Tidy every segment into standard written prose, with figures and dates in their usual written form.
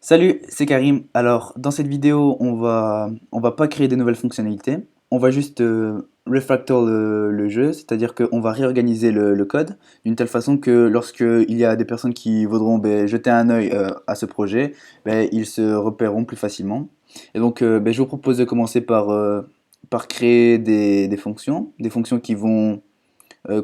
Salut, c'est Karim. Alors, dans cette vidéo, on va pas créer de nouvelles fonctionnalités. On va juste refactor le jeu, c'est-à-dire qu'on va réorganiser le code d'une telle façon que lorsque il y a des personnes qui voudront jeter un œil à ce projet, ils se repéreront plus facilement. Et donc, je vous propose de commencer par créer des fonctions qui vont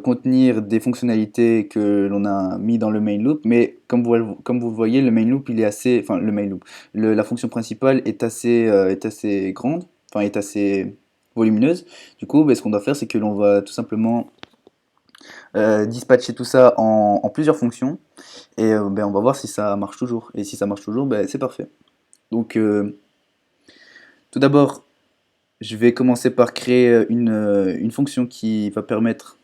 contenir des fonctionnalités que l'on a mis dans le main loop, mais comme vous le voyez, le main loop, il est assez, enfin le main loop, la fonction principale est assez grande, enfin est assez volumineuse. Du coup, ce qu'on doit faire, c'est que l'on va tout simplement dispatcher tout ça en plusieurs fonctions, et on va voir si ça marche toujours. Et si ça marche toujours, c'est parfait. Donc, tout d'abord, je vais commencer par créer une fonction qui va permettre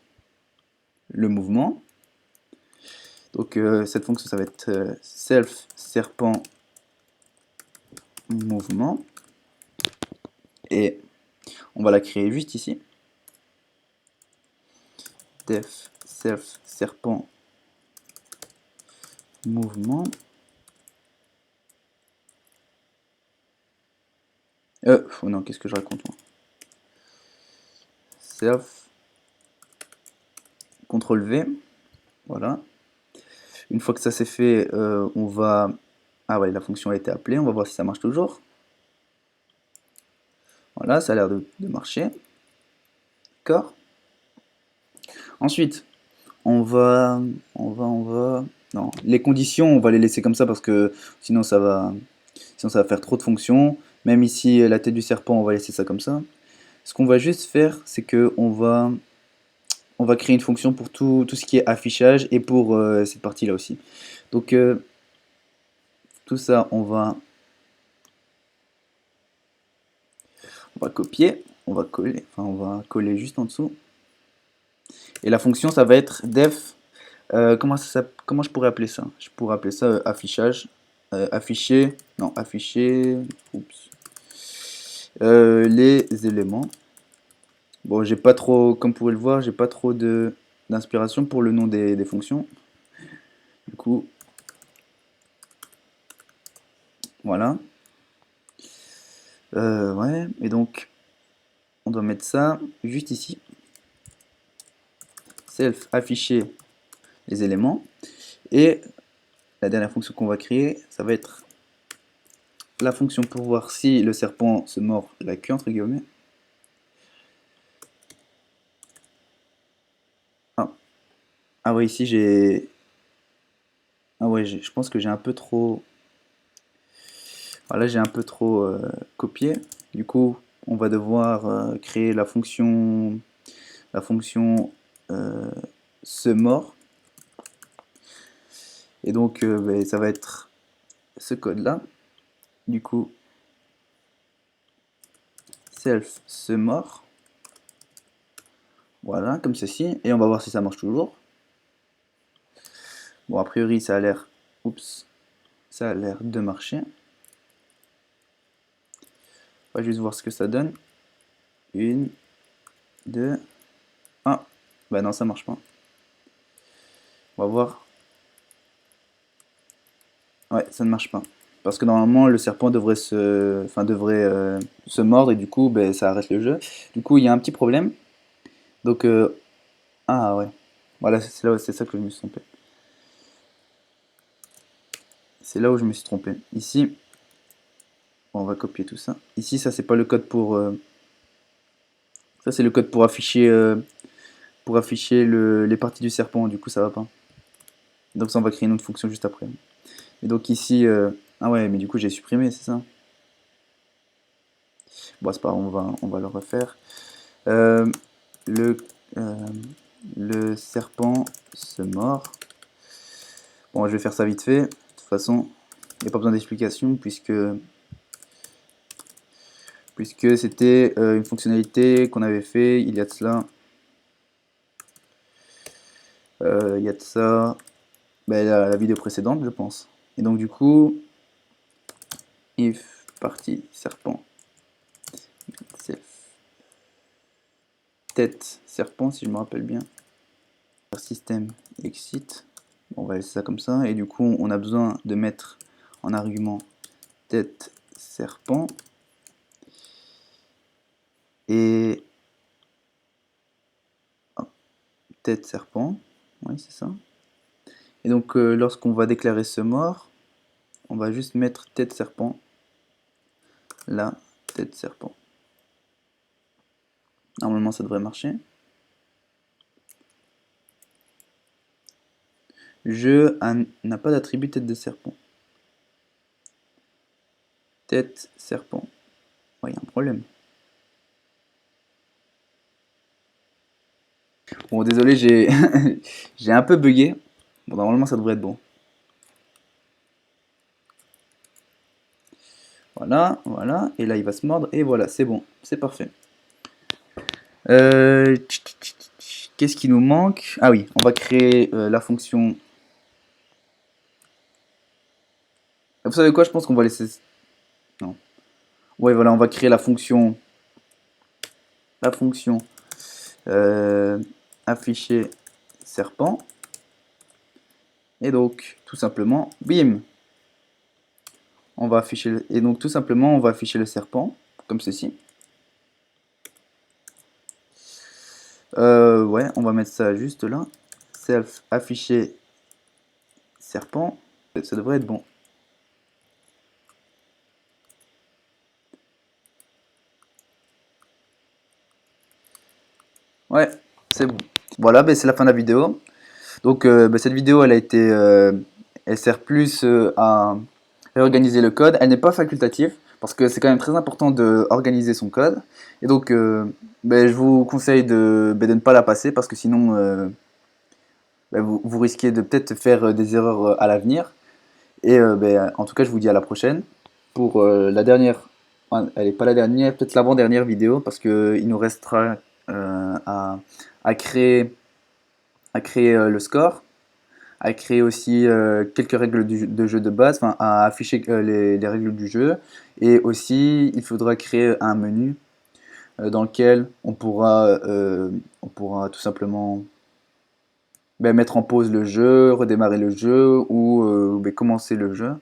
le mouvement. Donc cette fonction, ça va être self serpent mouvement, et on va la créer juste ici. Def self serpent mouvement. Oh non, qu'est-ce que je raconte moi? Self CTRL V, voilà. Une fois que ça c'est fait, on va... Ah ouais, la fonction a été appelée, on va voir si ça marche toujours. Voilà, ça a l'air de marcher. D'accord. Ensuite, on va... Non, les conditions, on va les laisser comme ça parce que sinon ça va faire trop de fonctions. Même ici, la tête du serpent, on va laisser ça comme ça. Ce qu'on va juste faire, c'est que on va créer une fonction pour tout ce qui est affichage et pour cette partie-là aussi. Donc, tout ça, on va copier, on va coller, enfin, on va coller juste en dessous. Et la fonction, ça va être def. Comment je pourrais appeler ça? Je pourrais appeler ça affichage. Afficher, non, afficher, oups, les éléments. Bon, j'ai pas trop, comme vous pouvez le voir, j'ai pas trop d'inspiration pour le nom des fonctions. Du coup, voilà. Ouais, et donc, on doit mettre ça juste ici. Self afficher les éléments. Et la dernière fonction qu'on va créer, ça va être la fonction pour voir si le serpent se mord la queue, entre guillemets. Ah, ah ouais, ici j'ai... Ah ouais, je pense que j'ai un peu trop... Voilà, j'ai un peu trop copié. Du coup, on va devoir créer la fonction euh, se mord. Et donc, ça va être ce code-là. Du coup, self se mord. Voilà, comme ceci. Et on va voir si ça marche toujours. Bon, a priori, ça a l'air... Oups. Ça a l'air de marcher. On va juste voir ce que ça donne. Une, deux... Ah, bah non, ça marche pas. On va voir. Ouais, ça ne marche pas. Parce que normalement, le serpent devrait se mordre et du coup, ça arrête le jeu. Du coup, il y a un petit problème. Donc, ah ouais. Voilà, c'est ça que je me suis trompé. C'est là où je me suis trompé. Ici, bon, on va copier tout ça. Ici, ça, c'est pas le code pour... ça, c'est le code pour afficher les parties du serpent. Du coup, ça va pas. Donc ça, on va créer une autre fonction juste après. Et donc ici... ah ouais, mais du coup, j'ai supprimé, c'est ça? Bon, c'est pas grave, on va le refaire. Euh, le, euh, le serpent se mord. Bon, je vais faire ça vite fait. De toute façon, il n'y a pas besoin d'explication puisque c'était une fonctionnalité qu'on avait fait il y a de cela. Il y a de ça la vidéo précédente, je pense. Et donc du coup, if partie serpent self tête serpent, si je me rappelle bien. Système exit. Bon, on va laisser ça comme ça. Et du coup, on a besoin de mettre en argument tête serpent et tête serpent, oui c'est ça. Et donc lorsqu'on va déclarer ce mort, on va juste mettre tête serpent, là, tête serpent. Normalement ça devrait marcher. Jeu n'a pas d'attribut tête de serpent. Tête serpent. Ouais, il y a un problème. Bon, désolé, j'ai j'ai un peu bugué. Bon, normalement, ça devrait être bon. Voilà, voilà. Et là, il va se mordre. Et voilà, c'est bon. C'est parfait. Qu'est-ce qui nous manque? Ah oui, on va créer la fonction. Vous savez quoi? Je pense qu'on va laisser. Non. Ouais, voilà, on va créer la fonction. La fonction afficher serpent. Et donc, tout simplement, bim! On va afficher et donc tout simplement on va afficher le serpent comme ceci. Ouais, on va mettre ça juste là. Self afficher serpent, ça devrait être bon. Ouais, c'est bon. Voilà, ben c'est la fin de la vidéo. Donc cette vidéo elle a été, elle sert plus à réorganiser le code. Elle n'est pas facultative parce que c'est quand même très important de organiser son code. Et donc je vous conseille de ne pas la passer parce que sinon vous risquez de peut-être faire des erreurs à l'avenir. Et en tout cas, je vous dis à la prochaine pour la dernière, enfin, elle n'est pas la dernière, peut-être l'avant-dernière vidéo parce qu'il nous restera à créer, le score, à créer aussi quelques règles de jeu de base, enfin à afficher les règles du jeu. Et aussi, il faudra créer un menu dans lequel on pourra tout simplement mettre en pause le jeu, redémarrer le jeu ou commencer le jeu.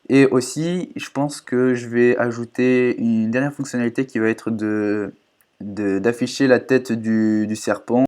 Et aussi, je pense que je vais ajouter une dernière fonctionnalité qui va être d'afficher la tête du serpent.